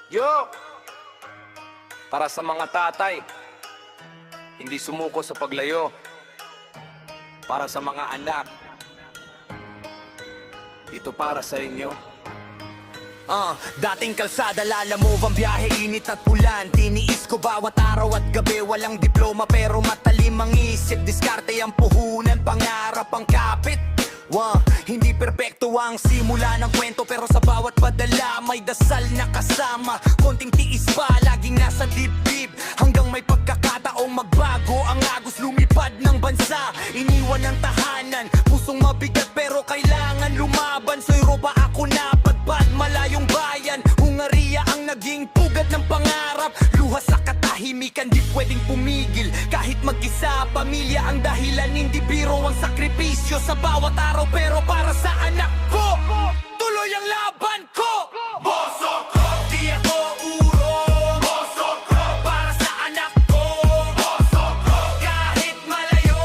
Yo! Para sa mga tatay, hindi sumuko sa paglayo. Para sa mga anak, ito para sa inyo. Dating kalsada, lalamove ang biyahe, init at ulan. Tiniis ko bawat araw at gabi, walang diploma pero matalim ang isip. Diskarte ang puhunan, pangarap ang kapit. Hindi perpekto ang simula ng kwento, pero sa bawat padala may dasal na kasama. Konting tiis pa, laging nasa dibdib, hanggang may pagkakataong magbago ang agos lumipad ng bansa. Iniwan ng tahanan, pusong mabigat pero kailangan lumaban. Sa Europa ako napadpad, malayong bayan. Hungaria ang naging pugad ng pangarap. Luha sa katahimikan, di pwedeng pumigil. Kahit mag-isa, pamilya ang dahilan. Hindi biro ang sakripisyo sa bawat araw, pero para sa anak ko, tuloy ang laban ko. Bosok ko, di ako urong. Bosok ko, para sa anak ko. Bosok ko, kahit malayo.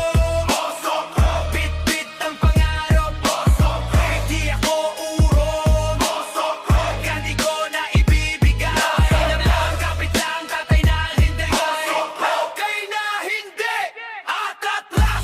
Bosok ko, bit-bit ang pangarap. Bosok ko, di ako urong. Bosok ko, ganti ko na ibibigay. Ang kapit lang, tatay na hindi. Bosok ko, kay na hindi. At atras.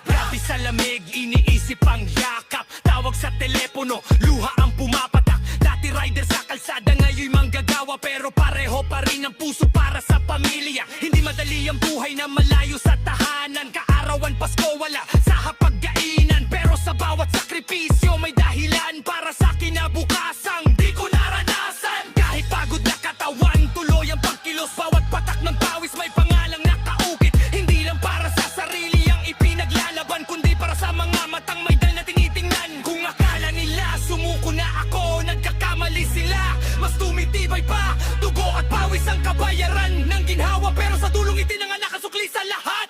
Grabe sa lamig, iniisip ang yakap. Tawag sa telepono, luha ang pumapatak. Dati rider sa kalsada, ngayon manggagawa. Pero pareho pa rin ang puso para sa pamilya. Hindi madali ang buhay na malayo sa tahanan. Kaarawan, Pasko, wala sa hapagkainan. Pero sa bawat sakripisyo may dahilan para sa kinabukasan. Di ko naranasan. Kahit pagod na katawan, tuloy ang pagkilos. Bawat patak ng pawis may pangalang nakaukit. Hindi lang para sa sarili ang ipinaglalaban, kundi para sa mga matang may dal na tinitingnan. Kung akala nila sumuko na ako, nagkakamali sila. Mas tumitibay pa, dugo at pawis ang kabayaran ng ginhawa. Pero sa dulong itinanganak ang sukli sa lahat.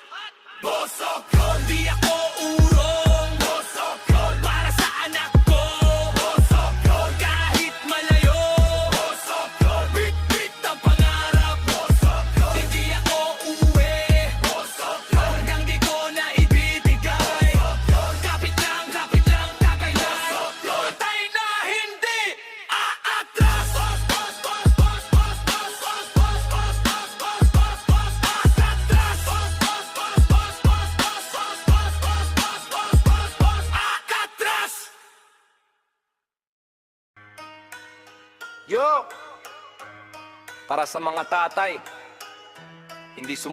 Bosok ko, di ako urong. Bosok ko, para sa anak ko. Bosok ko, kahit malayo. Bosok ko, bit-bit ang pangarap. Bosok ko, hindi ako uwi. Bosok ko, hanggang di ko na ibibigay. Kapit lang, tagay lang. Patay na hindi aatras. Akatras! Yo! Para sa mga tatay, hindi